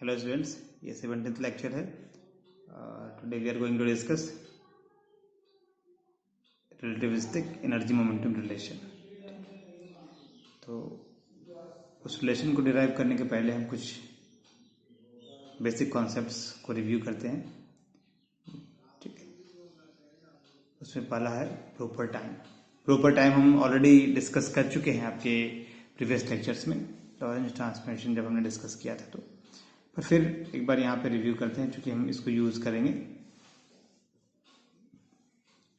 Hello students, ये 17th lecture है. Today we are going to discuss relativistic energy momentum relation. तो उस relation को डिराइव करने के पहले हम कुछ बेसिक कॉन्सेप्ट्स को रिव्यू करते हैं. ठीक है, उसमें पहला है प्रॉपर टाइम. प्रॉपर टाइम हम ऑलरेडी डिस्कस कर चुके हैं आपके प्रीवियस लेक्चर्स में, लॉरेंज ट्रांसफॉर्मेशन जब हमने डिस्कस किया था. तो पर फिर एक बार यहाँ पे रिव्यू करते हैं क्योंकि हम इसको यूज़ करेंगे.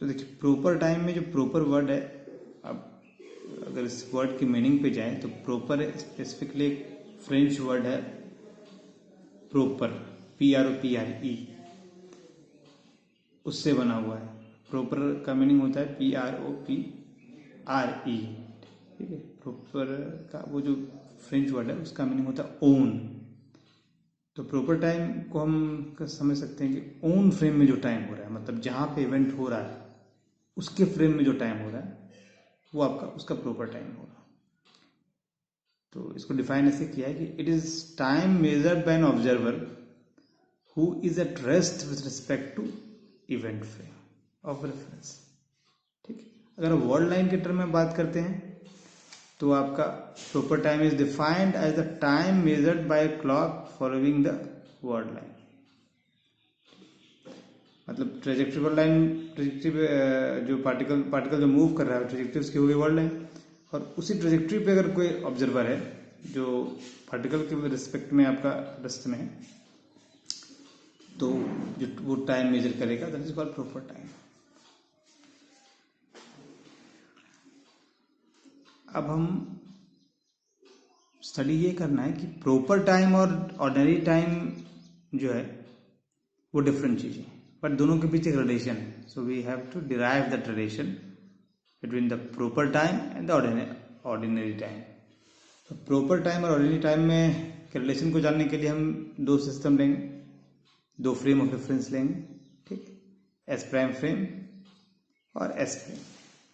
तो देखिए, प्रॉपर टाइम में जो प्रॉपर वर्ड है, अब अगर इस वर्ड की मीनिंग पे जाए तो प्रॉपर स्पेसिफिकली एक फ्रेंच वर्ड है प्रॉपर, PROPRE, उससे बना हुआ है. प्रॉपर का मीनिंग होता है PROPRE. ठीक है, प्रॉपर का वो जो फ्रेंच वर्ड है उसका मीनिंग होता है ओन. तो प्रॉपर टाइम को हम समझ सकते हैं कि ओन फ्रेम में जो टाइम हो रहा है, मतलब जहाँ पे इवेंट हो रहा है उसके फ्रेम में जो टाइम हो रहा है वो आपका उसका प्रॉपर टाइम होगा. तो इसको डिफाइन ऐसे किया है कि it is time measured by an observer who is at rest with respect to event frame of reference. ठीक है, अगर वर्ड लाइन के टर्म में बात करते हैं तो आपका proper time is defined as the time measured by clock following the world line. मतलब ट्रेजेक्टरी वर्ड लाइन, ट्रेजेक्टरी जो पार्टिकल जो मूव कर रहा है ट्रेजेक्टरी उसकी होगी वर्ड लाइन, और उसी ट्रेजेक्टरी पे अगर कोई ऑब्जर्वर है जो पार्टिकल के रिस्पेक्ट में आपका रेस्ट में है तो जो वो टाइम मेजर करेगा, that is called proper time. अब हम स्टडी ये करना है कि प्रॉपर टाइम और ऑर्डिनरी टाइम जो है वो डिफरेंट चीज़ें, बट दोनों के बीच एक रिलेशन है. So we have to derive that relation between the proper time and the ordinary time. तो प्रॉपर टाइम और ऑर्डिनरी टाइम में के रिलेशन को जानने के लिए हम दो सिस्टम लेंगे, दो फ्रेम ऑफ रेफरेंस लेंगे. ठीक, एस प्राइम फ्रेम और एस फ्रेम,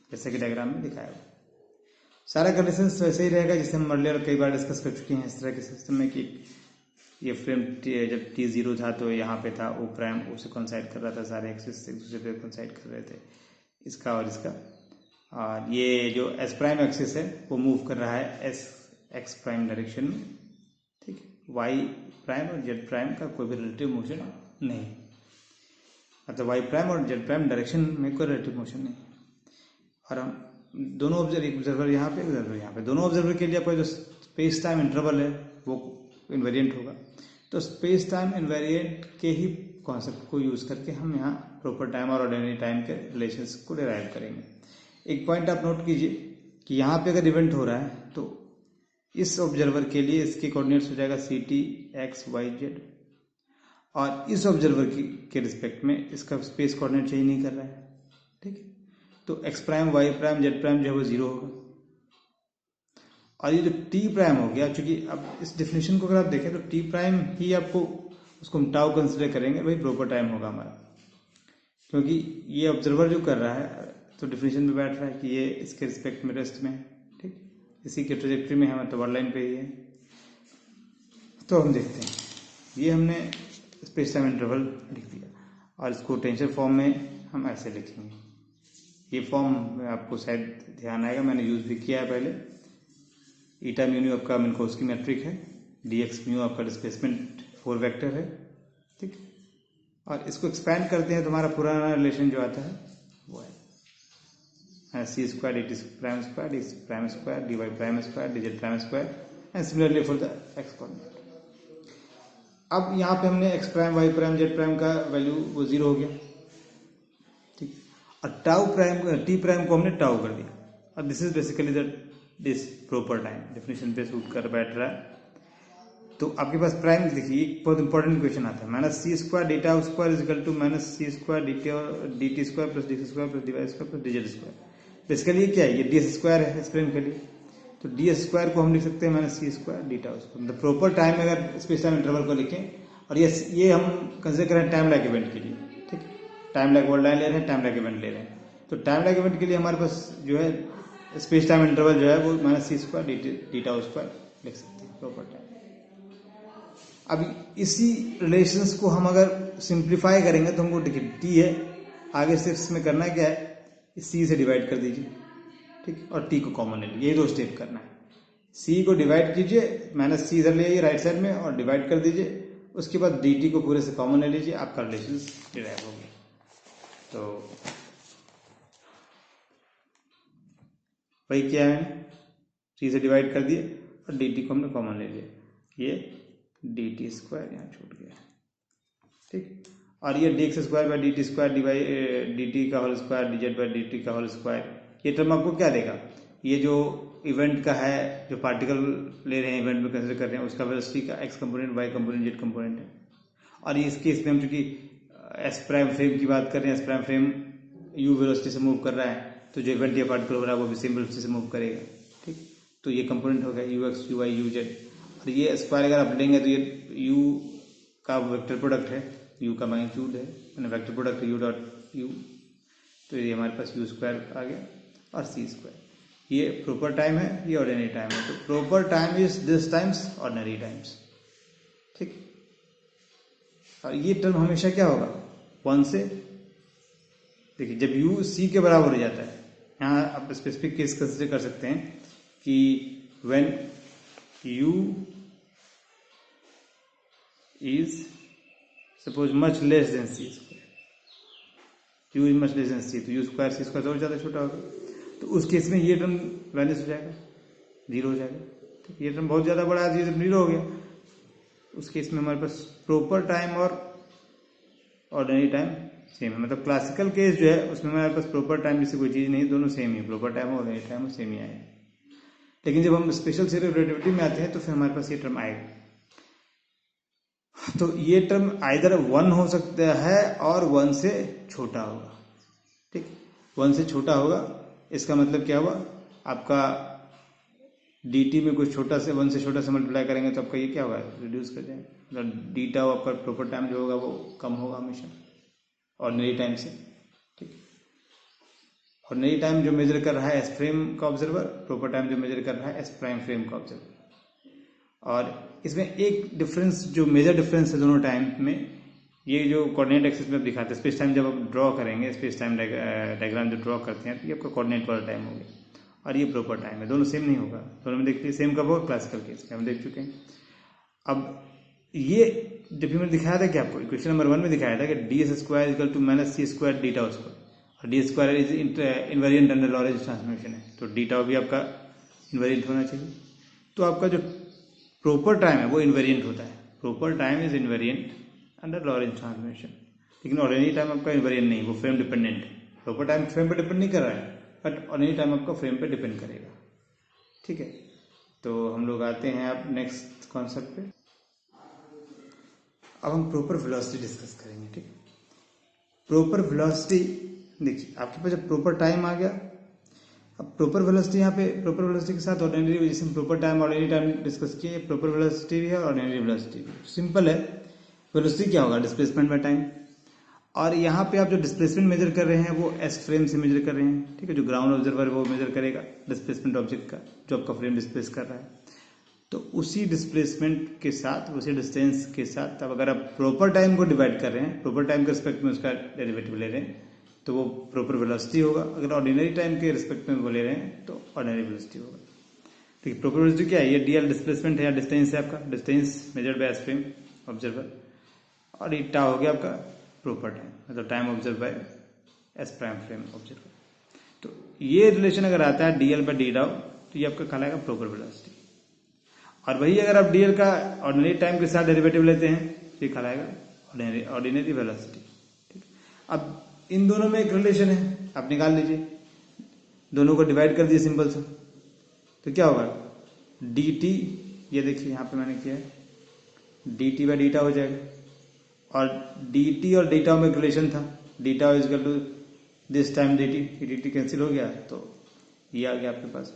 जैसे कि डायग्राम में दिखाया हुआ. सारा कंडीशन वैसे ही रहेगा जैसे हम अर्लियर कई बार डिस्कस कर चुके हैं इस तरह के सिस्टम में कि ये फ्रेम जब T0 था तो यहाँ पे था O प्राइम, O से कोइंसाइड कर रहा था, सारे एक्सिस एक दूसरे पे कोइंसाइड कर रहे थे, इसका और इसका. और ये जो S प्राइम एक्सिस है वो मूव कर रहा है X प्राइम डायरेक्शन में. ठीक है, Y प्राइम और Z प्राइम का कोई भी रिलेटिव मोशन नहीं, मतलब Y प्राइम और Z प्राइम डायरेक्शन में कोई रिलेटिव मोशन नहीं. और हम दोनों ऑब्जर्वर यहाँ पे, ऑब्जर्वर यहाँ पे, दोनों ऑब्जर्वर के लिए आपका जो स्पेस टाइम इंटरवल है वो इन्वेरिएंट होगा. तो स्पेस टाइम इन्वेरिएंट के ही कॉन्सेप्ट को यूज करके हम यहाँ प्रॉपर टाइम और ऑर्डिनरी टाइम के रिलेशंस को डिराइव करेंगे. एक पॉइंट आप नोट कीजिए कि यहाँ पे अगर इवेंट हो रहा है तो इस ऑब्जर्वर के लिए इसके कोऑर्डिनेट्स हो जाएगा CT X Y Z, और इस ऑब्जर्वर के रिस्पेक्ट में इसका स्पेस कोऑर्डिनेट चेंज नहीं कर रहा है. ठीक है, तो X prime Y prime Z prime जो है वो 0 होगा. और ये जो T प्राइम हो गया, चूंकि अब इस डिफिनेशन को अगर आप देखें तो T प्राइम ही आपको उसको हम टाउ कंसिडर करेंगे, वही प्रॉपर टाइम होगा हमारा, क्योंकि ये ऑब्जर्वर जो कर रहा है तो डिफिनेशन में बैठ रहा है कि ये इसके रिस्पेक्ट में रेस्ट में है. ठीक, इसी के ट्रेजेक्टरी में है, तो वर्ड लाइन पे ही है. तो हम देखते हैं, ये हमने स्पेस टाइम इंटरवल लिख दिया और इसको टेंसर फॉर्म में हम ऐसे लिखेंगे. ये फॉर्म आपको शायद ध्यान आएगा, मैंने यूज भी किया है पहले. ईटा म्यू आपका मिन्कोस्की मैट्रिक है, dx म्यू आपका डिस्प्लेसमेंट 4 वेक्टर है. ठीक, और इसको एक्सपैंड करते हैं तो हमारा पुराना रिलेशन जो आता है वो है C square dt prime square D prime square dy prime square dz prime square and similarly for the x coordinate. अब यहाँ पे हमने x prime y prime z prime का वैल्यू वो 0 हो गया. ठीक, और टाउ प्राइम T प्राइम को हमने टाउ कर दिया, और this is basically the this proper time definition पे सूट कर बैठ रहा है. तो आपके पास प्राइम देखिए, एक बहुत इंपॉर्टेंट क्वेश्चन आता है, minus C square d tau square is equal to minus C square dt square plus dx square plus dy square plus dz square. Basically ये क्या है, ये ds स्क्वायर है इस फ्रेम के लिए, तो ds स्क्वायर को हम लिख सकते हैं minus C square d tau square. मतलब प्रॉपर टाइम में अगर स्पेस टाइम इंटरवल को लिखें, और ये हम कंसिडर करें टाइम लाइक इवेंट के लिए. ठीक, टाइम लाइक वर्ड लाइन ले रहे हैं, टाइम लाइक इवेंट ले रहे हैं, तो टाइम लाइक इवेंट के लिए हमारे पास जो है स्पेस टाइम इंटरवल जो है वो minus C square d tau square लिख सकते हैं प्रॉपर टाइम. अब इसी रिलेशंस को हम अगर सिंप्लीफाई करेंगे तो हमको देखिए टी है, आगे स्टेप्स में करना क्या है, सी से डिवाइड कर दीजिए, ठीक, और टी को कॉमन ले लीजिए, यही 2 स्टेप करना है। सी को डिवाइड कीजिए, माइनस सी इधर ले आइए राइट साइड में और डिवाइड कर दीजिए, उसके बाद डी टी को पूरे से कॉमन ले लीजिए, आपका रिलेशन डिराइव हो गया। तो वही क्या है, सी से डिवाइड कर दिए और डी टी को हमने कॉमन ले लिया, ये डी टी स्क्वायर यहाँ छूट गया, ठीक, और ये d x square by d t square d t का whole square d z by d t का होल स्क्वायर, ये टर्म आपको क्या देगा, ये जो इवेंट का है, जो पार्टिकल ले रहे हैं इवेंट में कंसिडर कर रहे हैं, उसका वेलोसिटी का x component y component z component है। और इस केस में हम चूंकि एस प्राइम फ्रेम की बात कर रहे हैं, S prime frame you velocity से मूव कर रहा है, तो जो इवेंट या पार्टिकल हो रहा है वो भी सेम वेलोसिटी से मूव करेगा, ठीक, तो ये कंपोनेंट हो गया you x you why you Z. और ये स्क्वायर अगर आप लेंगे तो ये यू का वेक्टर प्रोडक्ट है, यू का मैग्नीट्यूड है, यानी vector product U dot U, तो ये हमारे पास यू स्क्वायर आ गया और सी स्क्वायर। ये प्रॉपर टाइम है, ये ऑर्डिनरी टाइम है, तो proper time is this times ordinary times, ठीक। और ये टर्म हमेशा क्या होगा, 1 से, देखिए जब u c के बराबर हो जाता है, यहाँ आप स्पेसिफिक केस कंसिडर कर सकते हैं कि when u is suppose much less than c square, u is much less than c, तो u स्क्वायर c स्क्वायर और ज़्यादा छोटा होगा, तो उस केस में ये टर्म वैनिश हो जाएगा, 0 हो जाएगा, ठीक, ये टर्म बहुत ज़्यादा बड़ा है, जब 0 हो गया, उस केस में हमारे पास प्रॉपर टाइम और ऑर्डिनरी टाइम सेम है, मतलब क्लासिकल केस जो है उसमें हमारे पास प्रॉपर टाइम जैसी कोई चीज़ नहीं, दोनों सेम ही, प्रॉपर टाइम और ऑर्डिनरी टाइम सेम ही आएगा। लेकिन जब हम स्पेशल थ्योरी ऑफ रिलेटिविटी में आते हैं तो फिर हमारे पास ये टर्म आएगा, तो ये टर्म आइदर 1 हो सकता है और 1 से छोटा होगा, ठीक, 1 से छोटा होगा, इसका मतलब क्या हुआ, आपका dt में कुछ छोटा से 1 से छोटा से मल्टीप्लाई करेंगे तो आपका ये क्या होगा, रिड्यूस कर जाएंगे, मतलब डी टाउ आपका प्रॉपर टाइम जो होगा वो कम होगा हमेशा ऑर्डिनरी टाइम से, ठीक। ऑर्डिनरी टाइम जो मेजर कर रहा है एस फ्रेम का ऑब्जर्वर, प्रॉपर टाइम जो मेजर कर रहा है एस प्राइम फ्रेम का ऑब्जर्वर। और इसमें एक डिफरेंस, जो मेजर डिफरेंस है दोनों टाइम में, ये जो कोऑर्डिनेट एक्सिस में दिखाते हैं, स्पेस टाइम जब आप ड्रॉ करेंगे, स्पेस टाइम डायग्राम जो ड्रॉ करते हैं, तो ये आपका कोऑर्डिनेट वाला टाइम हो गया और ये प्रॉपर टाइम है, दोनों सेम नहीं होगा, दोनों में देखिए सेम कब होगा, क्लासिकल केस में हम देख चुके हैं। अब ये जब भी मैंने दिखाया था कि आपको क्वेश्चन नंबर 1 में दिखाया था कि d s square equal to minus c square d tau square, और d square is invariant under Lorentz transformation है, तो डी टाउ भी आपका इनवेरिएंट होना चाहिए। तो आपका जो प्रॉपर टाइम है वो इनवेरिएंट होता है, proper time is invariant under Lorentz transformation, लेकिन ऑर्डिनरी टाइम आपका इनवेरिएंट नहीं, वो फ्रेम डिपेंडेंट है। प्रॉपर टाइम फ्रेम पर डिपेंड नहीं कर रहा है, बट ऑर्डिनरी टाइम आपका फ्रेम पर डिपेंड करेगा, ठीक है। तो हम लोग आते हैं अब नेक्स्ट कॉन्सेप्ट पे। अब हम प्रॉपर वेलोसिटी डिस्कस करेंगे, ठीक। प्रॉपर वेलोसिटी, देखिए आपके पास जब प्रॉपर टाइम आ गया, अब प्रॉपर वेलोसिटी, यहाँ पे प्रॉपर वेलोसिटी के साथ ऑर्डिनरी, जैसे हम proper time ordinary time discuss किए, प्रॉपर वेलोसिटी भी है और ऑर्डिनरी वेलोसिटी भी। सिंपल है, वेलोसिटी क्या होगा, डिस्प्लेसमेंट बाय टाइम, और यहाँ पे आप जो डिस्प्लेसमेंट मेजर कर रहे हैं वो एस फ्रेम से मेजर कर रहे हैं, ठीक है, जो ग्राउंड ऑब्जर्वर वो मेजर करेगा डिस्प्लेसमेंट ऑब्जेक्ट का, जो आपका फ्रेम डिस्प्लेस कर रहा है, तो उसी डिस्प्लेसमेंट के साथ, उसी डिस्टेंस के साथ, अब अगर आप प्रॉपर टाइम को डिवाइड कर रहे हैं, प्रॉपर टाइम के रिस्पेक्ट में उसका डेरिवेटिव ले रहे हैं, तो वो प्रॉपर वेलोसिटी होगा। अगर ऑर्डिनरी टाइम के रिस्पेक्ट में वो ले रहे हैं तो ऑर्डिनरी वेलोसिटी होगा, ठीक है। प्रॉपर वेलोसिटी क्या है, ये डीएल डिस्प्लेसमेंट है या डिस्टेंस है आपका, distance measured by S frame observer, और ये टा हो गया आपका प्रॉपर टाइम, मतलब time observe by S prime frame observer. तो ये रिलेशन अगर आता है डीएल बाय डी डाउ, तो ये आपका कहलाएगा प्रॉपर वेलोसिटी। और वही अगर आप डीएल का ऑर्डिनरी टाइम के साथ डेरिवेटिव लेते हैं तो ये कहलाएगा ऑर्डिनरी वेलोसिटी, ठीक। अब इन दोनों में एक रिलेशन है, आप निकाल लीजिए, दोनों को डिवाइड कर दिए सिंपल सा, तो क्या होगा, डी टी, ये देखिए यहाँ पे मैंने किया है, डी टी बाई डीटा हो जाएगा, और डी टी और डीटा में एक रिलेशन था, d tau is equal to this time d t cancel हो गया, तो ये आ गया आपके पास,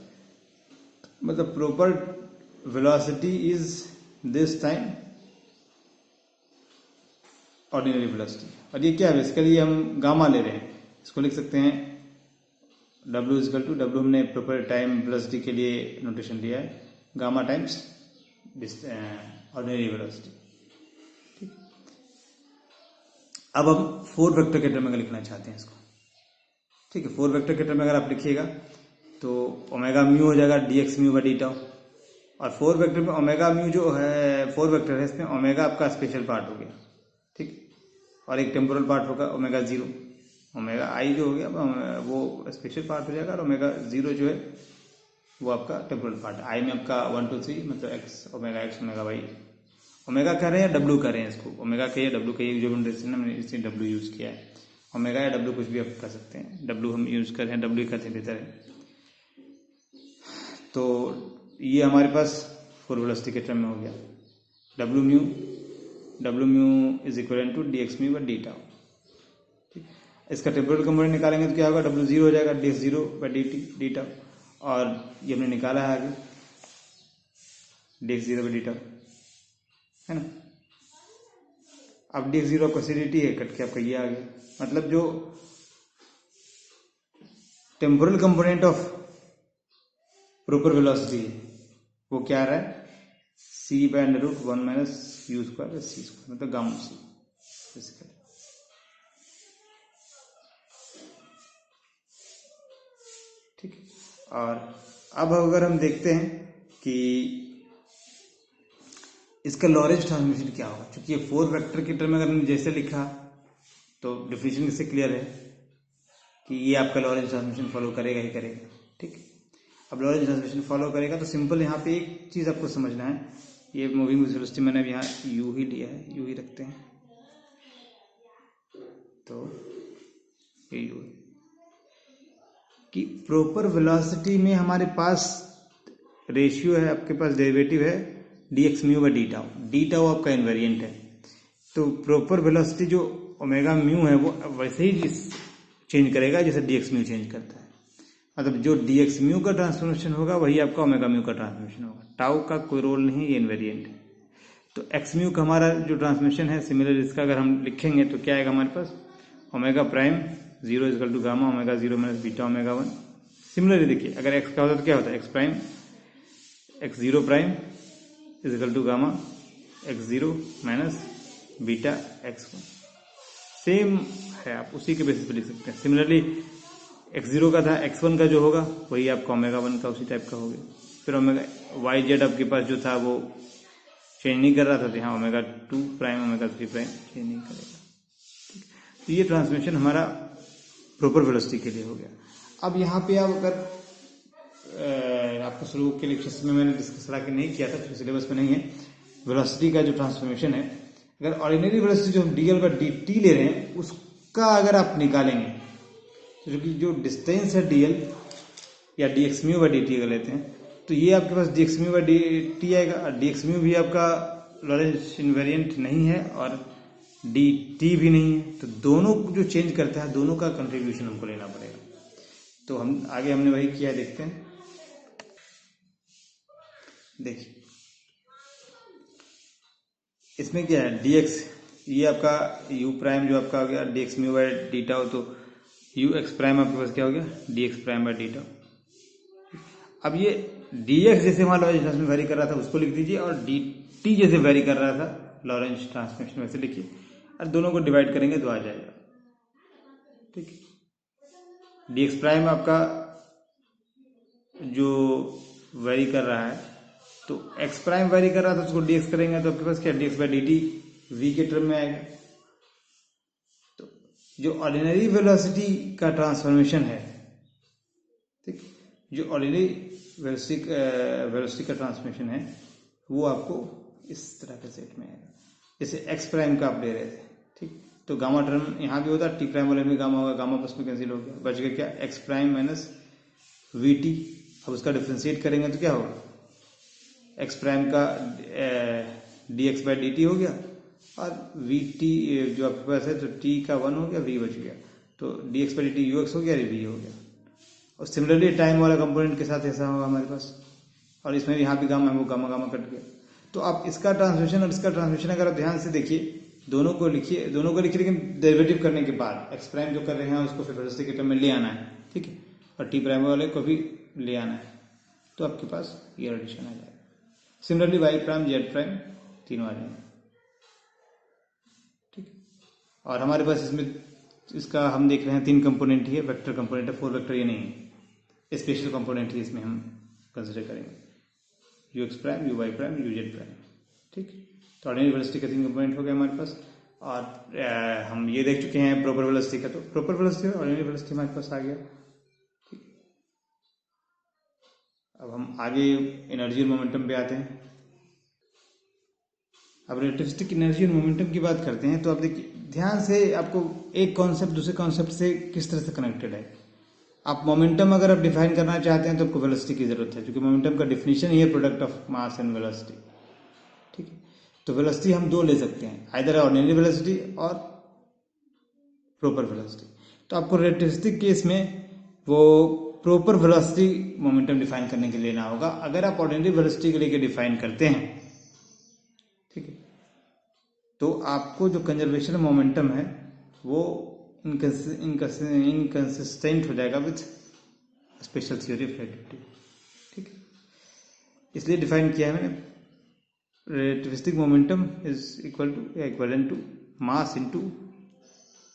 मतलब proper velocity is this time ordinary velocity. और ये क्या है, बेसिकली हम गामा ले रहे हैं, इसको लिख सकते हैं W is equal to, W हमने प्रॉपर टाइम वेलोसिटी के लिए नोटेशन लिया है, गामा टाइम्स ऑर्डिनरी वेलोसिटी, अब हम 4 वेक्टर के टर्म में लिखना चाहते हैं इसको, ठीक है। 4 वेक्टर के टर्म में अगर आप लिखिएगा तो ओमेगा म्यू हो जाएगा dx mu by d tau, और 4 वेक्टर में ओमेगा म्यू जो है 4 वेक्टर है, इसमें ओमेगा आपका स्पेशल पार्ट हो गया, ठीक, और एक टेम्पोरल पार्ट होगा ओमेगा 0, ओमेगा आई जो हो गया वो स्पेशल पार्ट हो जाएगा, और ओमेगा 0 जो है वो आपका टेम्पोरल पार्ट है। आई में आपका 1 2 3 मतलब एक्स ओमेगा वाई, ओमेगा कह रहे हैं या डब्ल्यू कह रहे हैं इसको, ओमेगा कहिए डब्ल्यू कहिए, जो मैंने इसलिए डब्ल्यू यूज़ किया है, ओमेगा या डब्ल्यू कुछ भी आप कर सकते हैं, डब्ल्यू हम यूज़ कर रहे हैं, डब्ल्यू कहते हैं बेहतर है। तो ये हमारे पास 4 वेलोसिटी के टर्म में हो गया, W mu is equal to d x mu by d tau, ठीक। इसका टेम्पोरल कंपोनेंट निकालेंगे तो क्या होगा, डब्ल्यू 0 हो जाएगा D x 0 by d tau, और ये हमने निकाला है आगे D x 0 by d tau, है ना। अब डी एक्स 0 आपका सी है, कट के आपका ये आ गया, मतलब जो temporal component of proper velocity है वो क्या आ रहा है, c by under root 1 minus u square c square, मतलब गामा सी बेसिकली, ठीक है। और अब अगर हम देखते हैं कि इसका लॉरेंज ट्रांसमिशन क्या होगा, क्योंकि ये 4 वेक्टर की टर्म अगर हमने जैसे लिखा तो डिफिनेशन इससे क्लियर है कि ये आपका लॉरेंज ट्रांसमिशन फॉलो करेगा ही करेगा, ठीक। अब लॉरेंज ट्रांसमिशन फॉलो करेगा तो सिंपल यहाँ पे एक चीज़ आपको समझना है, ये मूविंग वेलोसिटी मैंने यहाँ यू ही लिया है, यू ही रखते हैं, तो ये यू कि प्रॉपर वेलोसिटी में हमारे पास रेशियो है, आपके पास डेरिवेटिव है D x mu by d tau आपका इन्वेरिएंट है। तो प्रॉपर वेलोसिटी जो ओमेगा म्यू है वो वैसे ही चेंज करेगा जैसे डी एक्स म्यू चेंज करता है, मतलब जो डी एक्स म्यू का ट्रांसफॉर्मेशन होगा वही आपका ओमेगा म्यू का ट्रांसफॉर्मेशन होगा, टाउ का कोई रोल नहीं, ये इन्वेरिएंट है। तो एक्स म्यू का हमारा जो ट्रांसफॉर्मेशन है सिमिलर इसका अगर हम लिखेंगे तो क्या आएगा हमारे पास, omega prime 0 equal to gamma omega 0 minus beta omega 1। Similarly देखिए अगर एक्स का होता तो क्या होता है, x prime x 0 prime equal to gamma x 0 minus beta x 1, same है, आप उसी के बेसिस पे लिख सकते हैं। सिमिलरली x0 का था, x1 का जो होगा वही आपका ओमेगा 1 का उसी टाइप का हो गया। फिर ओमेगा वाई जेड आपके पास जो था वो चेंज नहीं कर रहा था, तो यहाँ omega 2 prime omega 3 prime change नहीं करेगा, ठीक। तो ये ट्रांसमिशन हमारा प्रॉपर वेलोसिटी के लिए हो गया। अब यहाँ पे आप अगर आपको शुरू के लेक्चर्स में मैंने डिस्कस नहीं किया था, तो सिलेबस में नहीं है, वेलोसिटी का जो ट्रांसफॉर्मेशन है, अगर ऑर्डिनरी वेलोसिटी जो हम D L by d T ले रहे हैं उसका अगर आप निकालेंगे तो जो डिस्टेंस है डी एल या d x mu by d t अगर लेते हैं तो ये आपके पास d x mu by d t आएगा, और डी एक्स म्यू भी आपका लॉरेंज इनवेरिएंट नहीं है और डी टी भी नहीं है, तो दोनों जो चेंज करता है दोनों का कंट्रीब्यूशन हमको लेना पड़ेगा। तो हम आगे हमने वही किया, देखते हैं। देखिए इसमें क्या है, डी एक्स ये आपका यू प्राइम जो आपका हो गया D x mu by d tau, तो यू एक्स प्राइम आपके पास क्या हो गया D ex prime by d tau. अब ये डी एक्स जैसे वहाँ लॉरेंज ट्रांसमिशन वेरी कर रहा था उसको लिख दीजिए, और डी टी जैसे वेरी कर रहा था लॉरेंज ट्रांसमिशन वैसे लिखिए, और दोनों को डिवाइड करेंगे तो आ जाएगा, ठीक। डी एक्स प्राइम आपका जो वेरी कर रहा है, तो एक्स प्राइम वेरी कर रहा था उसको डी एक्स करेंगे तो आपके पास क्या D x by d T V के टर्म में आएगा। तो जो ऑर्डिनरी वेलोसिटी का ट्रांसफॉर्मेशन है, ठीक, जो ऑर्डिनरी वेलोसिटी का ट्रांसफॉर्मेशन है वो आपको इस तरह के सेट में आएगा, जैसे एक्स प्राइम का आप ले रहे थे, ठीक। तो गामा टर्म यहाँ भी होता, टी प्राइम वाले में गामा होगा, गामा प्लस में कैंसिल हो गया, बच गया क्या ex prime minus we T. अब उसका डिफ्रेंशिएट करेंगे तो क्या होगा, एक्स प्राइम का D x by d T हो गया, और वी टी जो आपके पास है तो टी का 1 हो गया, वी बच गया, तो D x by d T U x हो गया, वी हो गया। और सिमिलरली टाइम वाला कंपोनेंट के साथ ऐसा होगा हमारे पास, और इसमें भी यहाँ भी गामा है वो गामा गामा कट गया। तो आप इसका ट्रांसमिशन और इसका ट्रांसमिशन अगर आप ध्यान से देखिए, दोनों को लिखिए, लेकिन डेरिवेटिव करने के बाद एक्स प्राइम जो कर रहे हैं उसको फिर वेलोसिटी के टर्म में ले आना है, ठीक है, और टी प्राइम वाले को भी ले आना है, तो आपके पास ये एडिशन आ जाएगा। Similarly y prime z prime तीनों आ जाएंगे, ठीक है। और हमारे पास इसमें इसका हम देख रहे हैं 3 कंपोनेंट ही है, वेक्टर कंपोनेंट है, 4 वेक्टर ये नहीं है, स्पेशल कंपोनेंट ही इसमें हम कंसिडर करेंगे, u x prime, u y prime, u z prime. ठीक, तो ऑर्डिनरी वेलोसिटी का 3 कंपोनेंट हो गया हमारे पास। और हम ये देख चुके हैं प्रॉपर वेलोसिटी का, तो प्रॉपर वेलोसिटी और ऑर्डिनरी वेलोसिटी हमारे पास आ गया। ठीक, अब हम आगे एनर्जी और मोमेंटम पे आते हैं। अब रिलेटिविस्टिक एनर्जी और मोमेंटम की बात करते हैं, तो आप देखिए ध्यान से, आपको एक कॉन्सेप्ट दूसरे कॉन्सेप्ट से किस तरह से कनेक्टेड है। आप मोमेंटम अगर आप डिफाइन करना चाहते हैं तो आपको वेलोसिटी की जरूरत है, क्योंकि मोमेंटम का डिफिनेशन ही है product of mass and velocity. ठीक है, तो वेलोसिटी हम 2 ले सकते हैं, आइदर ऑर्डिनरी वेलोसिटी और प्रॉपर वेलोसिटी। तो आपको रिलेटिविस्टिक केस में वो प्रॉपर वेलोसिटी मोमेंटम डिफाइन करने के लिए लेना होगा। अगर आप ऑर्डिनरी वेलोसिटी के लिए डिफाइन करते हैं, ठीक है, तो आपको जो कंजर्वेशन मोमेंटम है वो इनकंसिस्टेंट हो जाएगा with special theory of relativity. ठीक है, इसलिए डिफाइन किया है मैंने, relativistic momentum is equivalent to mass into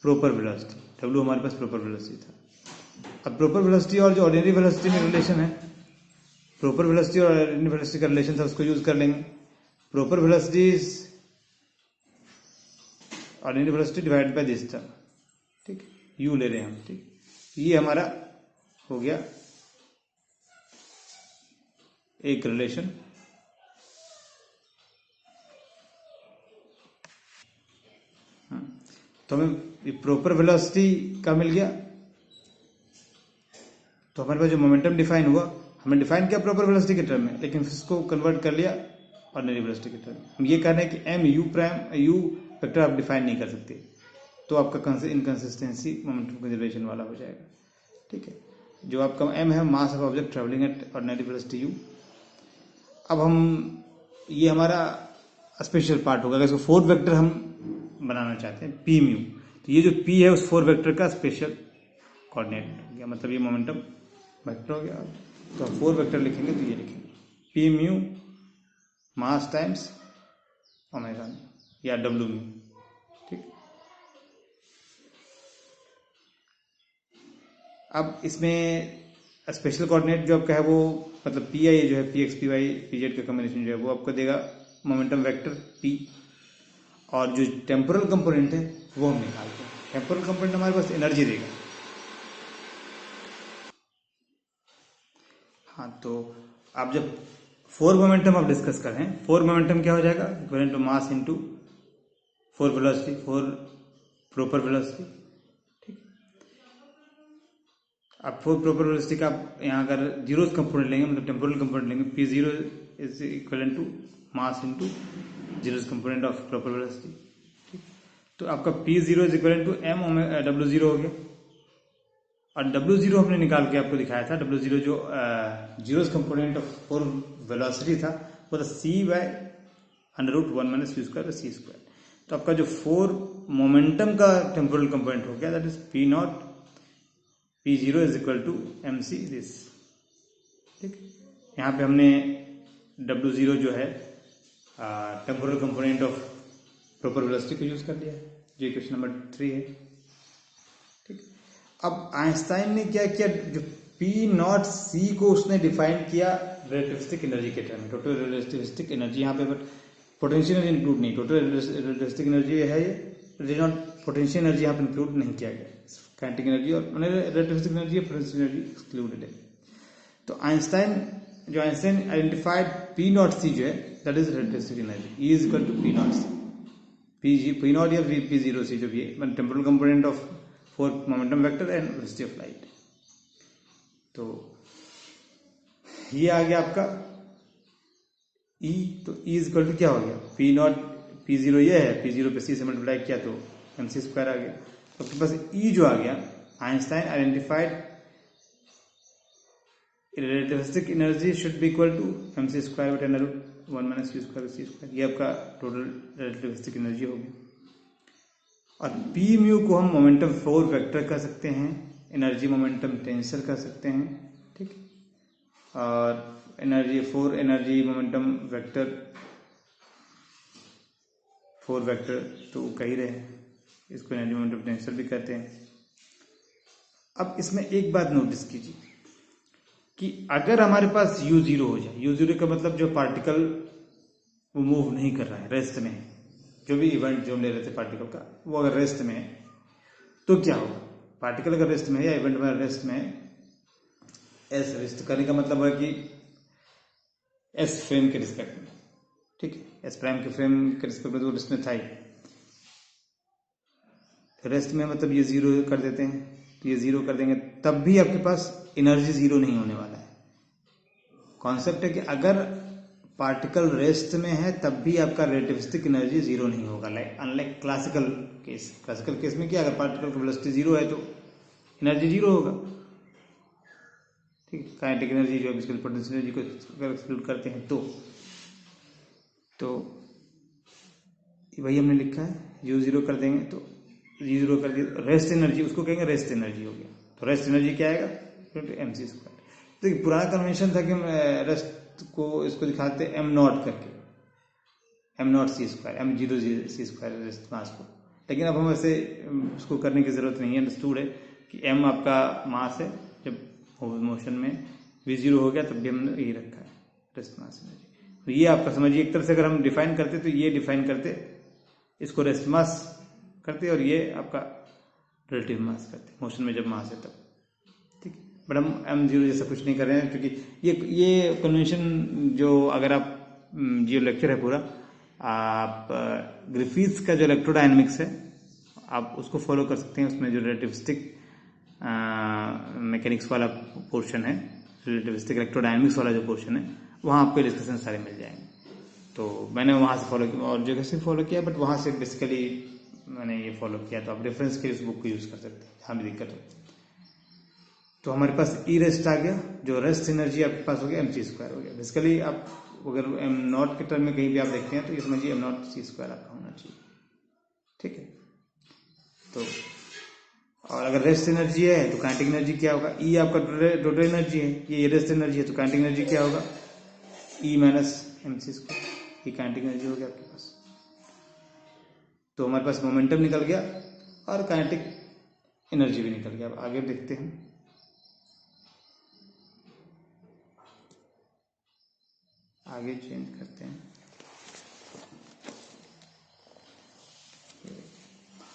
proper velocity. W हमारे पास प्रॉपर वेलोसिटी था। अब प्रॉपर वेलोसिटी और जो ऑर्डिनरी वेलोसिटी में रिलेशन है, प्रॉपर वेलोसिटी और ऑर्डिनरी वेलोसिटी का रिलेशन था, उसको यूज कर लेंगे। Proper velocity is ordinary velocity divide by this term. ठीक, यू ले रहे हैं हम। ठीक, ये हमारा हो गया एक रिलेशन। तो हमें प्रॉपर वेलोसिटी का मिल गया, तो हमारे पास जो मोमेंटम डिफाइन हुआ, हमने डिफाइन किया प्रॉपर वेलोसिटी के टर्म में, लेकिन इसको कन्वर्ट कर लिया ऑर्डिनरी वेलोसिटी के टर्म में। हम ये कह रहे हैं कि m u prime u vector आप डिफाइन नहीं कर सकते, तो आपका इनकंसिस्टेंसी मोमेंटम कंजर्वेशन वाला हो जाएगा। ठीक है, जो आपका एम है mass of object travelling at ordinary velocity you. अब हम ये हमारा स्पेशल पार्ट होगा, अगर इसको 4 वेक्टर हम बनाना चाहते हैं पी म्यू, तो ये जो पी है उस 4 वेक्टर का स्पेशल कोऑर्डिनेट हो गया, मतलब ये मोमेंटम वेक्टर हो गया। तो हम 4 वेक्टर लिखेंगे, तो ये लिखेंगे पी म्यू मास टाइम्स ओमेगा या डब्ल्यू म्यू। ठीक, अब इसमें स्पेशल कोऑर्डिनेट जो आपका है वो, मतलब पी आई जो है p x p y p z का कॉम्बिनेशन जो है वो आपको देगा मोमेंटम वेक्टर पी, और जो टेम्पोरल कंपोनेंट है वो हम निकालते हैं। टेम्पोरल कंपोनेंट हमारे पास एनर्जी देगा। हाँ, तो आप जब 4 मोमेंटम आप डिस्कस कर रहे हैं, 4 मोमेंटम क्या हो जाएगा, equivalent to mass into 4 velocity, 4 proper velocity. ठीक, अब 4 प्रॉपर वेलोसिटी का आप यहाँ अगर जीरो कंपोनेंट लेंगे, मतलब टेम्पोरल कंपोनेंट लेंगे, p zero is equivalent to mass into zero component of proper velocity. ठीक, तो आपका p zero is equivalent to m W zero हो गया। और डब्ल्यू जीरो हमने निकाल के आपको दिखाया था, डब्ल्यू जीरो जो जीरोस कंपोनेंट ऑफ 4 वेलोसिटी था वो था c by under root 1 minus u square c square. तो आपका जो 4 मोमेंटम का टेम्पोरल कंपोनेंट हो गया, that is p naught p zero is equal to m c this. ठीक, यहाँ पे हमने डब्ल्यू जीरो जो है temporal component of proper velocity को यूज कर लिया, जो क्वेश्चन नंबर 3 है। ठीक, अब आइंस्टाइन ने क्या किया, जो पी नॉट सी को उसने डिफाइन किया रिलेटिविस्टिक एनर्जी के टर्म में, टोटल रिलेटिविस्टिक एनर्जी यहाँ पे, बट पोटेंशियल एनर्जी इंक्लूड नहीं, टोटल रिलेटिविस्टिक एनर्जी है ये, नॉट पोटेंशियल एनर्जी यहाँ पे इंक्लूड नहीं किया गया, काइनेटिक एनर्जी और relativistic energy potential energy excluded है। तो Einstein identified p naught c जो है that is relativistic energy, E is equal to p naught c, p naught या पी जीरो सी जो भी है, temporal component of 4 momentum vector and velocity of light. तो ये आ गया आपका E, तो E इज इक्वल टू क्या हो गया, पी नॉट पी जीरो ये है, पी जीरो पे सी से मल्टीप्लाई किया तो एम सी स्क्वायर आ गया। तो आपके पास E जो आ गया, Einstein identified relativistic energy should be equal to m c square बटे under root 1 minus u square c square. ये आपका टोटल रिलेटिविस्टिक एनर्जी होगी। और पी म्यू को हम मोमेंटम 4 वेक्टर कर सकते हैं, एनर्जी मोमेंटम टेंसर कर सकते हैं। ठीक, और energy 4 energy momentum vector 4 vector तो कह ही रहे हैं। इसको एनर्जी मोमेंटम पोटेंशियल भी कहते हैं। अब इसमें एक बात नोटिस कीजिए कि अगर हमारे पास u जीरो हो जाए, u जीरो का मतलब जो पार्टिकल वो मूव नहीं कर रहा है, रेस्ट में है, जो भी इवेंट जो हम ले रहे थे पार्टिकल का, वो अगर रेस्ट में है तो क्या होगा? पार्टिकल अगर रेस्ट में है या इवेंट में रेस्ट में है, एस रेस्ट करने का मतलब है कि एस फ्रेम के रिस्पेक्ट में, ठीक है, एस प्राइम के फ्रेम के रिस्पेक्ट में तो रेस्ट में था ही, रेस्ट में मतलब ये जीरो कर देते हैं, तो ये जीरो कर देंगे, तब भी आपके पास एनर्जी जीरो नहीं होने वाला है। कॉन्सेप्ट है कि अगर पार्टिकल रेस्ट में है तब भी आपका रिलेटिविस्टिक एनर्जी जीरो नहीं होगा, like unlike classical case. Classical case में क्या, अगर पार्टिकल का वेलोसिटी जीरो है तो एनर्जी जीरो होगा, ठीक है। काइनेटिक एनर्जी जो है पोटेंशियल एनर्जी को अगर एक्सक्लूड करते हैं तो वही हमने लिखा है, u जीरो कर देंगे तो u जीरो कर दिया, रेस्ट एनर्जी उसको कहेंगे रेस्ट एनर्जी हो गया, तो रेस्ट एनर्जी क्या आएगा? mc square. देखिए पुराना कन्वेंशन था कि हम रेस्ट को इसको दिखाते एम नॉट करके, m naught c square, m zero c square rest mass को, लेकिन अब हम ऐसे उसको करने की जरूरत नहीं है। अंडरस्टूड है कि एम आपका मास है, जब मोशन में v जीरो हो गया तब भी हमने यही रखा है रेस्ट मास एनर्जी। तो ये आपका समझिए, एक तरह से अगर हम डिफाइन करते तो ये डिफाइन करते, इसको रेस्ट मास करते और ये आपका रिलेटिव मास करते, मोशन में जब मास है तब, ठीक। बट हम एम जीरो जैसा कुछ नहीं कर रहे हैं, क्योंकि ये कन्वेंशन जो अगर आप जो लेक्चर है पूरा, आप ग्रिफिथ्स का जो इलेक्ट्रोडायनेमिक्स है आप उसको फॉलो कर सकते हैं। उसमें जो रिलेटिविस्टिक मैकेनिक्स वाला पोर्शन है, रिलेटिविस्टिक इलेक्ट्रोडायनेमिक्स वाला जो पोर्शन है, वहाँ आपको डिस्कशन सारे मिल जाएंगे। तो मैंने वहाँ से फॉलो किया और जगह से फॉलो किया, बट वहाँ से बेसिकली मैंने ये फॉलो किया, तो आप रेफरेंस के लिए उस बुक को यूज़ कर सकते हैं जहाँ भी दिक्कत हो। तो हमारे पास ई रेस्ट आ गया, जो रेस्ट एनर्जी आपके पास हो गया mc स्क्वायर हो गया। बेसिकली आप अगर एम नॉट के टर्म में कहीं भी आप देखते हैं तो ये समझिए एम नॉट सी स्क्वायर आपका होना चाहिए, ठीक है। तो और अगर रेस्ट एनर्जी है तो काइनेटिक एनर्जी क्या होगा? ई आपका टोटल एनर्जी है, ये रेस्ट एनर्जी है, तो काइनेटिक एनर्जी क्या होगा? ई माइनस mc स्क्वायर, ये काइनेटिक एनर्जी हो गया आपके पास। तो हमारे पास मोमेंटम निकल गया और काइनेटिक एनर्जी भी निकल गया। अब आगे देखते हैं, आगे चेंज करते हैं।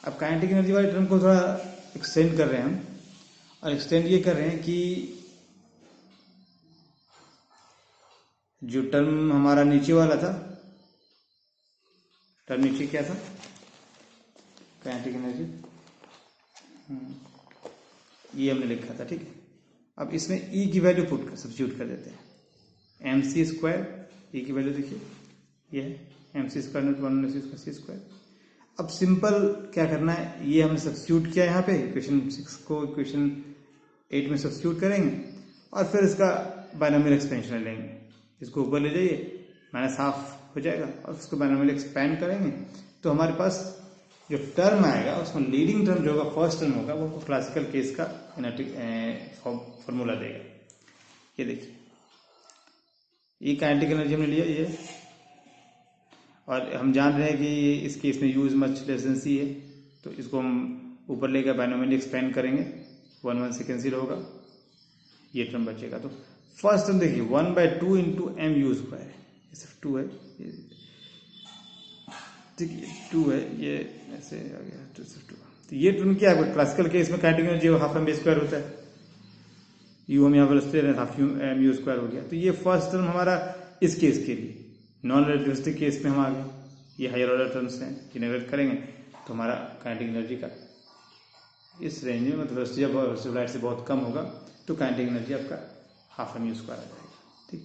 अब काइनेटिक एनर्जी वाले टर्म को थोड़ा एक्सटेंड कर रहे हैं हम, और एक्सटेंड ये कर रहे हैं कि जो टर्म हमारा नीचे वाला था, टर्म नीचे क्या था? काइनेटिक एनर्जी, ये हमने लिखा था, ठीक है। अब इसमें ई की वैल्यू सब्स्टिट्यूट कर देते हैं, एम सी स्क्वायर, ई की वैल्यू देखिए ये है mc square naught 1 c square. अब सिंपल क्या करना है, ये हमने सब्स्टिट्यूट किया यहाँ पे, इक्वेशन 6 को इक्वेशन 8 में सब्स्टिट्यूट करेंगे और फिर इसका बायनोमियल एक्सपेंशन लेंगे, इसको ऊपर ले जाइए, माइनस हाफ हो जाएगा और उसको बायनोमियल एक्सपेंड करेंगे तो हमारे पास जो टर्म आएगा उसमें लीडिंग टर्म जो होगा, फर्स्ट टर्म होगा, वो क्लासिकल केस का फॉर्मूला देगा। ये देखिए, ये काइनेटिक एनर्जी हमने लिया ये, और हम जान रहे हैं कि इस केस में u is much less than c है, तो इसको हम ऊपर लेकर बायनोमियली एक्सपेंड करेंगे, 1 से कैंसिल होगा, ये टर्म बचेगा। तो फर्स्ट टर्म देखिए 1/2 इंटू एम यू स्क्वायर, ये सिर्फ 2 है, ठीक है 2 है, ये ऐसे आ गया 2 सिर्फ 2। तो ये टर्म क्या है? क्लासिकल केस में kinetic energy half m square होता है, यू हम यहाँ पर स्क्वायर है, हाफ एम यू स्क्वायर हो गया। तो ये फर्स्ट टर्म हमारा इस केस के लिए, नॉन रिलेटिविस्टिक केस में हम आ गए, ये हायर ऑर्डर टर्म्स हैं, जनरेट करेंगे तो हमारा काइनेटिक एनर्जी का इस रेंज में, मतलब वेलोसिटी लाइट से बहुत कम होगा, तो काइनेटिक एनर्जी आपका हाफ एम यू स्क्वायर आ जाएगा, ठीक।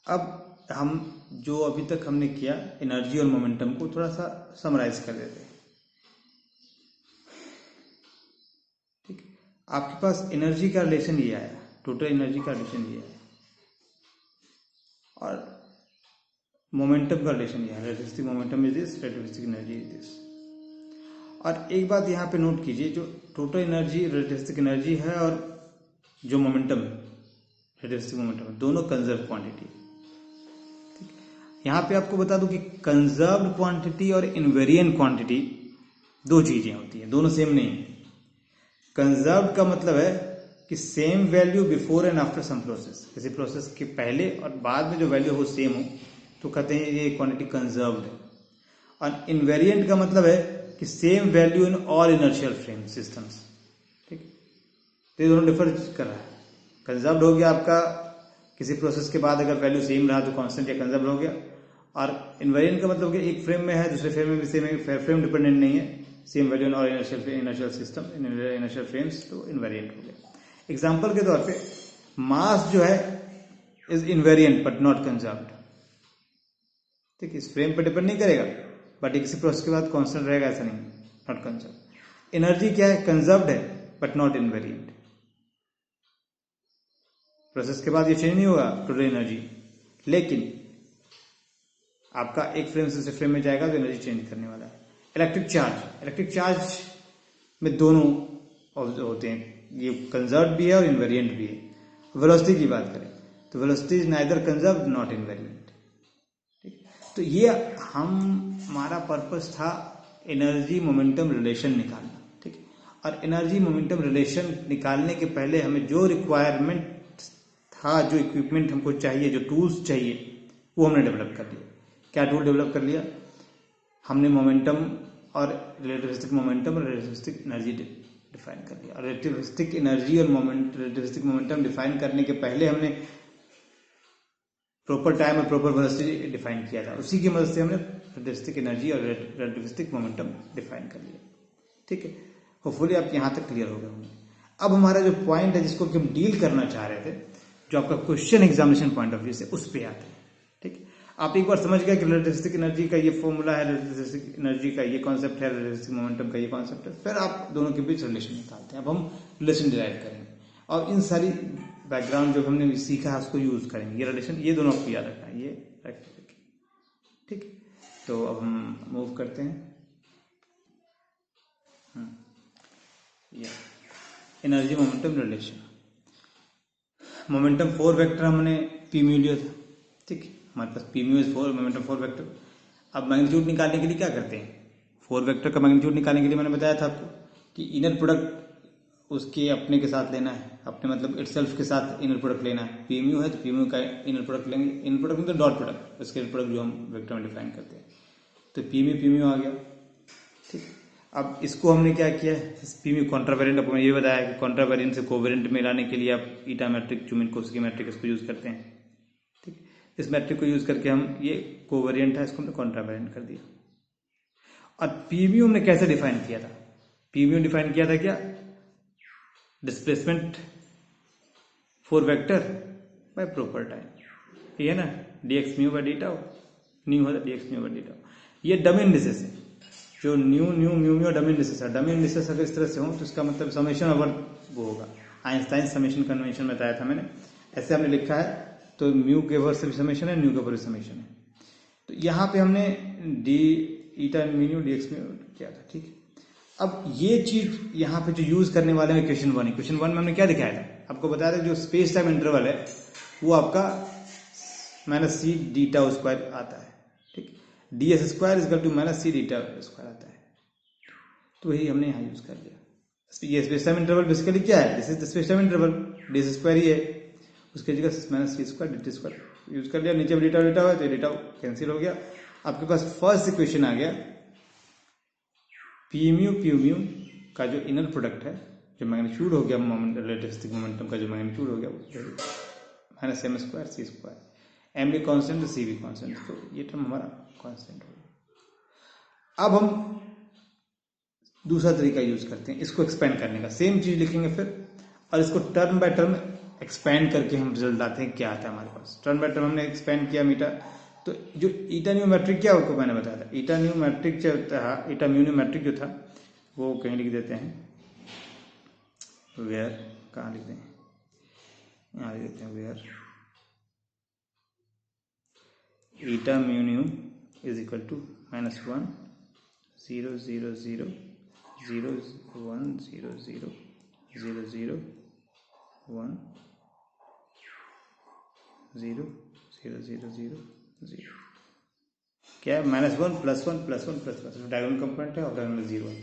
अब हम जो अभी तक हमने किया एनर्जी और मोमेंटम को थोड़ा सा समराइज कर देते हैं, ठीक। आपके पास एनर्जी का रिलेशन ये आया, टोटल एनर्जी का रिलेशन ये आया, और मोमेंटम का रिलेशन ये है, relativistic momentum is this, relativistic energy is this. और एक बात यहाँ पे नोट कीजिए, जो टोटल एनर्जी रिलेटिविस्टिक एनर्जी है और जो मोमेंटम है रिलेटिविस्टिक मोमेंटम है, दोनों कंजर्व क्वांटिटी, ठीक। यहाँ पे आपको बता दूं कि कंजर्व्ड क्वांटिटी और इनवेरिएंट क्वांटिटी दो चीजें होती हैं, दोनों सेम नहीं है। कंजर्व्ड का मतलब है कि same value before and after some process, किसी प्रोसेस के पहले और बाद में जो वैल्यू हो सेम हो तो कहते हैं ये क्वांटिटी कंजर्व्ड है। और इनवेरिएंट का मतलब है कि same value in all inertial frame systems. ठीक, तो ये दोनों डिफर कर रहा है। कंजर्व्ड हो गया आपका किसी प्रोसेस के बाद अगर वैल्यू सेम रहा तो कांस्टेंट या कंजर्व्ड हो गया, और इनवेरिएंट का मतलब कि एक फ्रेम में है दूसरे फ्रेम में भी सेम है, फ्रेम डिपेंडेंट नहीं है, same value in all inertial system inertial frames, तो इनवेरिएंट हो गया। एग्जाम्पल के तौर पे मास जो है is invariant but not conserved. ठीक, इस फ्रेम पर डिपेंड नहीं करेगा बट किसी प्रोसेस के बाद कांस्टेंट रहेगा, ऐसा नहीं, नॉट कंजर्व्ड। एनर्जी क्या है, कंजर्व्ड है बट नॉट इनवेरिएंट, प्रोसेस के बाद ये चेंज नहीं होगा टोटल एनर्जी, लेकिन आपका एक फ्रेम से दूसरे फ्रेम में जाएगा तो एनर्जी चेंज करने वाला है। इलेक्ट्रिक चार्ज में दोनों होते हैं, ये कंजर्व्ड भी है और इनवेरिएंट भी है। वेलोसिटी की बात करें तो velocity is neither conserved not invariant. ठीक, तो ये हमारा पर्पस था एनर्जी मोमेंटम रिलेशन निकालना। ठीक, और एनर्जी मोमेंटम रिलेशन निकालने के पहले हमें जो रिक्वायरमेंट था, जो इक्विपमेंट हमको चाहिए, जो टूल्स चाहिए, वो हमने डेवलप कर लिया। क्या टूल डेवलप कर लिया हमने, मोमेंटम और रिलेटिविस्टिक मोमेंटम और रिलेटिविस्टिक एनर्जी डिफाइन कर लिया। और रिलेटिविस्टिक एनर्जी और रिलेटिविस्टिक मोमेंटम डिफाइन करने के पहले हमने प्रॉपर टाइम और प्रॉपर वेलोसिटी डिफाइन किया था, उसी की मदद से हमने रिलेटिविस्टिक एनर्जी और रिलेटिविस्टिक मोमेंटम डिफाइन कर लिया। ठीक है, होपफुली आप यहाँ तक क्लियर हो गए होंगे। अब हमारा जो पॉइंट है जिसको कि हम डील करना चाह रहे थे, जो आपका question examination point of view से, उस पर आते हैं। ठीक, आप एक बार समझ गए कि रिलेटिविस्टिक एनर्जी का ये फॉर्मूला है, रिलेटिविस्टिक एनर्जी का ये कॉन्सेप्ट है, रिलेटिविस्टिक मोमेंटम का ये कॉन्सेप्ट है, फिर आप दोनों के बीच रिलेशन निकालते हैं। अब हम रिलेशन डिराइव करेंगे और इन सारी बैकग्राउंड जो हमने सीखा है उसको यूज करेंगे। ये रिलेशन, ये दोनों आपको याद रखना है, ये रखिए। ठीक, तो अब हम मूव करते हैं energy momentum relation. Momentum 4 vector हमने पी म्यू लिया था। ठीक, हमारे पास p mu is 4, momentum 4 vector. अब मैग्नीट्यूड निकालने के लिए क्या करते हैं, 4 वेक्टर का मैग्नीट्यूड निकालने के लिए मैंने बताया था आपको कि इनर प्रोडक्ट उसके अपने के साथ लेना है, अपने मतलब इटसेल्फ के साथ इनर प्रोडक्ट लेना है। पी म्यू है तो पी म्यू का इनर प्रोडक्ट लेंगे, इनर प्रोडक्ट मतलब डॉट प्रोडक्ट, उसके प्रोडक्ट जो हम वेक्टर में डिफाइन करते हैं। तो पी म्यू आ गया। ठीक, अब इसको हमने क्या किया, पी म्यू कॉन्ट्रावेरिएंट, आपको ये बताया कि कॉन्ट्रावेरिएंट से कोवेरिएंट में लाने के लिए आप ईटा मैट्रिक, चुमिनकोवस्की मैट्रिक इसको यूज करते हैं। ठीक, इस मैट्रिक को यूज करके हम, ये कोवेरिएंट है, इसको हमने कॉन्ट्रावेरिएंट कर दिया। और पी म्यू हमने कैसे डिफाइन किया था, पी म्यू डिफाइन किया था क्या, displacement for vector by proper time, ये है ना, dx mu by D tau, new है dx mu by D tau. ये डमी इंडिसेस है, जो new mu mu dummy indices है। डमी इंडिसेस अगर इस तरह से हो तो इसका मतलब समेशन ओवर वो होगा, आइंस्टाइन समेशन कन्वेंशन बताया था मैंने, ऐसे हमने लिखा है। तो म्यू के ओवर से भी समेशन है, न्यू के ओवर भी समेशन है। तो यहाँ पे हमने डी ईटा म्यू dx म्यू किया था। ठीक, अब ये चीज यहाँ पे जो यूज करने वाले हैं क्वेश्चन 1 है। क्वेश्चन 1 में हमने क्या दिखाया था, आपको बताया था जो स्पेस टाइम इंटरवल है वो आपका -c डी टाउ स्क्वायर आता है। ठीक, ds square is equal to -c d tau square आता है, तो वही हमने यहाँ यूज कर लिया। ये स्पेस टाइम इंटरवल बेसिकली क्या है, this is the space time interval, ds square ही है, उसके जगह -c square dt square use कर लिया। नीचे डी टाउ है तो डी टाउ कैंसिल हो गया। आपके पास फर्स्ट इक्वेशन आ गया, पी म्यू का जो इनर प्रोडक्ट है, जो मैग्नीट्यूड हो गया रिलेटिविस्टिक मोमेंटम का जो मैग्नीट्यूड हो गया -m square c square, m भी कांस्टेंट तो c भी कांस्टेंट, तो ये टर्म हमारा कांस्टेंट हो गया। अब हम दूसरा तरीका यूज करते हैं इसको एक्सपेंड करने का, सेम चीज लिखेंगे फिर, और इसको टर्म बाय टर्म एक्सपेंड करके हम रिजल्ट लाते हैं क्या आता है हमारे पास। टर्म बाय टर्म हमने एक्सपेंड किया मीटा, तो जो ईटा न्यू मैट्रिक क्या आपको मैंने बताया था, ईटा न्यू मैट्रिक जो था, ईटा म्यू न्यू मैट्रिक जो था वो कहीं लिख देते हैं, वेयर, कहाँ लिखते हैं, यहाँ लिख देते हैं where eta mu nu is equal to -1 0 0 0 0 1 0 0 0 0 1 0 0 0 0 0। क्या है, -1 +1 +1 +1 डायगोनल कंपोनेंट है, ऑफ डायगोनल 0 है।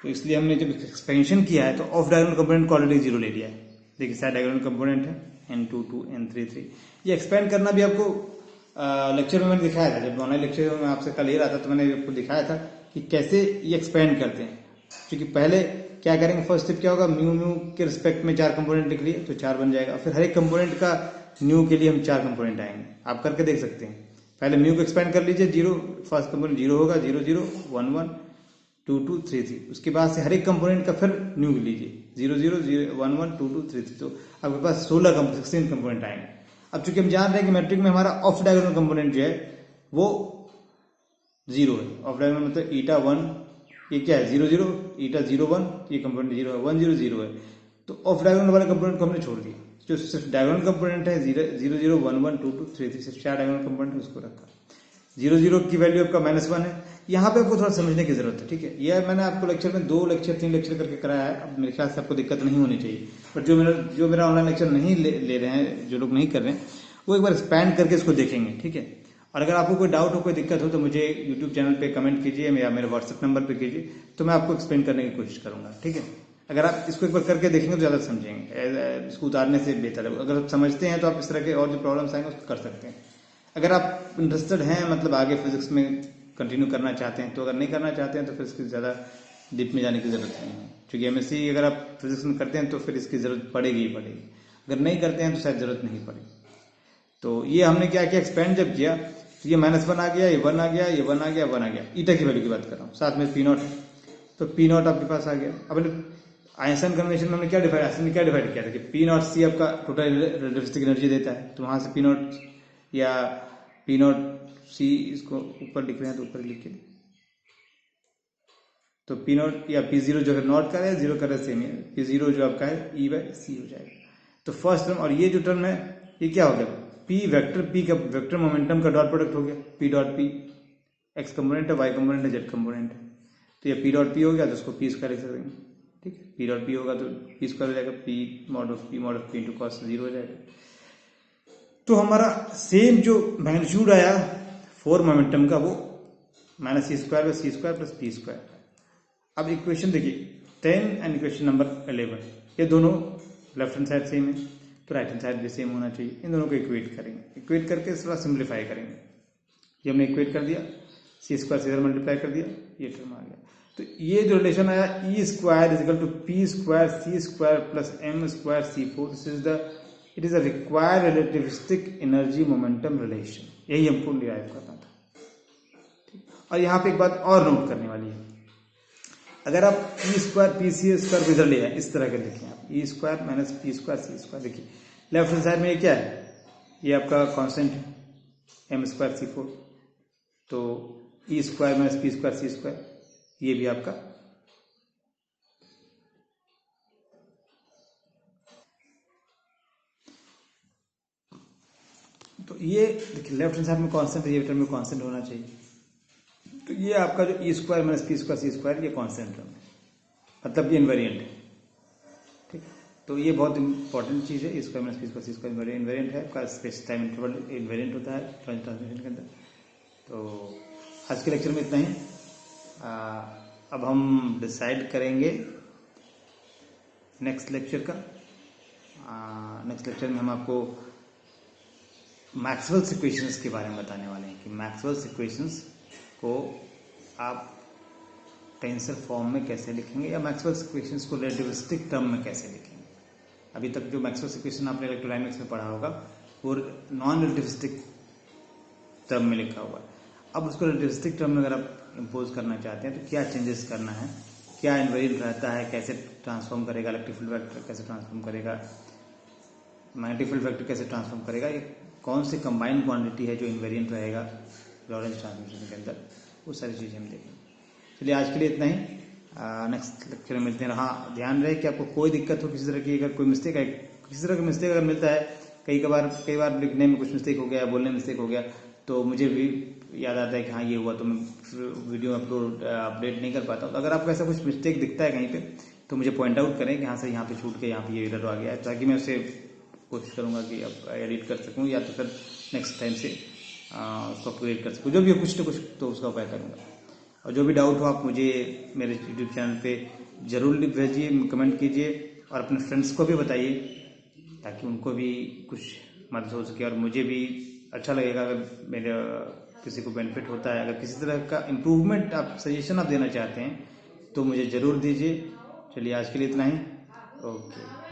तो इसलिए हमने जब एक्सपेंशन किया है तो ऑफ डायगोनल कंपोनेंट को ऑलरेडी 0 ले लिया है। देखिए साइड डायगोनल कंपोनेंट है n2 2 n3 3। ये एक्सपेंड करना भी आपको लेक्चर में मैंने दिखाया था, जब ऑनलाइन लेक्चर में आपसे कल ले रहा था तो मैंने आपको दिखाया था कि कैसे ये एक्सपेंड करते हैं। क्योंकि पहले क्या करेंगे, फर्स्ट स्टेप क्या होगा, म्यू म्यू के रिस्पेक्ट में 4 कंपोनेंट लिख लिए तो 4 बन जाएगा। फिर हर एक कंपोनेंट का न्यू के लिए हम 4 कंपोनेंट आएंगे, आप करके देख सकते हैं। पहले म्यू को एक्सपेंड कर लीजिए, 0 फर्स्ट कंपोनेंट 0 होगा, 0 0 1 1 2 2 3 3। उसके बाद से हर एक कंपोनेंट का फिर न्यू लीजिए, 0 0 0 1 1 2 2 3 3। तो आपके पास 16 कंपोनेंट आएंगे। अब चूंकि हम जान रहे हैं कि मैट्रिक में हमारा ऑफ डायगोनल कंपोनेंट जो है वो 0 है। ऑफ डायगोनल मतलब ईटा 1, ये क्या है 0 0, ईटा 0 1, ये कंपोनेंट 0 है, 1 0 0 है। तो ऑफ डायगोनल वाले कंपोनेंट को हमने छोड़ दिया। जो सिर्फ डायगोनल कंपोनेंट है 0 0 1 1 2 2 3 3, सिर्फ 4 डायगोनल कंपोनेंट है, उसको रखा। 0 0 की वैल्यू आपका -1 है। यहाँ पे आपको थोड़ा समझने की जरूरत है, ठीक है। यह मैंने आपको लेक्चर में 2 लेक्चर 3 लेक्चर करके कराया है। अब मेरे ख्याल से आपको दिक्कत नहीं होनी चाहिए। बट जो मेरा ऑनलाइन लेक्चर नहीं ले रहे हैं, जो लोग नहीं कर रहे हैं, वो एक बार एक्सपैंड करके इसको देखेंगे, ठीक है। और अगर आपको कोई डाउट हो, कोई दिक्कत हो तो मुझे यूट्यूब चैनल पे कमेंट कीजिए या मेरे व्हाट्सएप नंबर पे कीजिए, तो मैं आपको एक्सप्लेन करने की कोशिश करूंगा, ठीक है। अगर आप इसको एक बार करके देखेंगे तो ज़्यादा समझेंगे, इसको उतारने से बेहतर है। अगर आप समझते हैं तो आप इस तरह के और जो प्रॉब्लम्स आएंगे उसको कर सकते हैं। अगर आप इंटरेस्टेड हैं, मतलब आगे फिजिक्स में कंटिन्यू करना चाहते हैं, तो अगर नहीं करना चाहते हैं तो फिर इसकी ज़्यादा डीप में जाने की ज़रूरत नहीं है। क्योंकि एमएससी अगर आप फिजिक्स में करते हैं तो फिर इसकी ज़रूरत पड़ेगी ही पड़ेगी। अगर नहीं करते हैं तो शायद ज़रूरत नहीं पड़ेगी। तो ये हमने क्या किया, एक्सपेंड जब किया तो ये -1 आ गया, ये 1 आ गया, ये 1 आ गया, 1 आ गया। ईटा की वैल्यू की बात कर रहा हूँ, साथ में P0 है, तो P0 आपके पास आ गया। अब आइंस्टाइन कन्वेंशन में हमने क्या डिफाइड किया था कि P0 C आपका टोटल रिलेटिविस्टिक एनर्जी देता है। तो वहां से P0 या P0 C, इसको ऊपर लिख रहे हैं तो ऊपर लिख के, तो P0 या P0 जो है नॉट का है, 0 का सेम है, P0 जो आपका है E/C हो जाएगा। तो फर्स्ट टर्म, और ये जो टर्म है ये क्या हो गया, P वेक्टर, P का वेक्टर मोमेंटम का डॉट प्रोडक्ट हो गया, P dot P। X component है, वाई कंपोनेंट है, जेड कंपोनेंट है। तो ये P डॉट P हो गया, तो उसको P स्क्वायर लिख सकते हैं, ठीक है। P डॉट P होगा तो P स्क्वायर हो जाएगा, P mod of P into cos 0 हो जाएगा। तो हमारा सेम जो मैग्नीट्यूड आया 4 मोमेंटम का, वो -c² + P²। अब इक्वेशन देखिए 10 एंड इक्वेशन नंबर 11, ये दोनों लेफ्ट हैंड साइड सेम है तो राइट हैंड साइड भी सेम होना चाहिए। इन दोनों को इक्वेट करेंगे, इक्वेट करके थोड़ा सिंप्लीफाई करेंगे। ये हमने इक्वेट कर दिया, c² से इधर मल्टीप्लाई कर दिया, ये टर्म आ गया। तो ये जो रिलेशन आया E² = P² C² + M² C4, it is a required relativistic energy momentum relation. यही हमको डिराइव करना था। और यहाँ पे एक बात और नोट करने वाली है, अगर आप E² PC² को इधर ले आए, इस तरह के देखें आप, E² - P² C², देखिए लेफ्ट हैंड साइड में ये क्या है, ये आपका कांस्टेंट है M² C4, तो E² - P² C², ये भी आपका तो ये देखिए लेफ्ट हैंड साइड में कांस्टेंट है, ये टर्म में कांस्टेंट होना चाहिए। तो ये आपका जो E² - P² C², ये कांस्टेंट टर्म है, मतलब ये इनवेरिएंट है, ठीक। तो ये बहुत इंपॉर्टेंट चीज़ है, E² - P² C² इनवेरिएंट है, आपका स्पेस टाइम इंटरवल इनवेरिएंट होता है ट्रांसमिशन के अंदर। तो आज के लेक्चर में इतना ही। अब हम डिसाइड करेंगे नेक्स्ट लेक्चर का। नेक्स्ट लेक्चर में हम आपको मैक्सवेल्स इक्वेशंस के बारे में बताने वाले हैं कि मैक्सवेल्स इक्वेशंस को आप टेंसर फॉर्म में कैसे लिखेंगे या मैक्सवेल्स इक्वेशंस को रिलेटिविस्टिक टर्म में कैसे लिखेंगे। अभी तक जो मैक्सवेल्स इक्वेशन आपने इलेक्ट्रोडायनेमिक्स में पढ़ा होगा वो नॉन रिलेटिविस्टिक टर्म में लिखा हुआ है। अब उसको रिलेटिविस्टिक टर्म में अगर आप इम्पोज करना चाहते हैं तो क्या चेंजेस करना है, क्या इनवेरिएंट रहता है, कैसे ट्रांसफॉर्म करेगा, इलेक्ट्रिक फील्ड वेक्टर कैसे ट्रांसफॉर्म करेगा, मैग्नेटिक फील्ड वेक्टर कैसे ट्रांसफॉर्म करेगा, ये कौन सी कंबाइंड क्वांटिटी है जो इनवेरिएंट रहेगा लॉरेंस ट्रांसमिशन के अंदर, वो सारी चीज़ें हम देखेंगे। चलिए आज के लिए इतना ही, नेक्स्ट लेक्चर में मिलते हैं। हाँ ध्यान रहे कि आपको कोई दिक्कत हो, किसी तरह की अगर कोई मिस्टेक है, किसी तरह का मिस्टेक अगर मिलता है, कई बार लिखने में कुछ मिस्टेक हो गया, बोलने में मिस्टेक हो गया, तो मुझे भी याद आता है कि हाँ ये हुआ, तो मैं वीडियो अपडेट नहीं कर पाता हूँ। तो अगर आपको ऐसा कुछ मिस्टेक दिखता है कहीं पे तो मुझे पॉइंट आउट करें कि हाँ सर यहाँ पे छूट के यहाँ पे ये एरर आ गया है, ताकि मैं उसे कोशिश करूँगा कि अब एडिट कर सकूँ या तो फिर नेक्स्ट टाइम से उसको अपग्रेड कर सकूँ, जो भी कुछ ना कुछ तो उसका उपाय करूँगा। और जो भी डाउट हो आप मुझे मेरे यूट्यूब चैनल पे ज़रूर भेजिए, कमेंट कीजिए और अपने फ्रेंड्स को भी बताइए ताकि उनको भी कुछ मदद हो सके और मुझे भी अच्छा लगेगा अगर मेरे किसी को बेनिफिट होता है। अगर किसी तरह का इम्प्रूवमेंट आप सजेशन आप देना चाहते हैं तो मुझे ज़रूर दीजिए। चलिए आज के लिए इतना ही। ओके।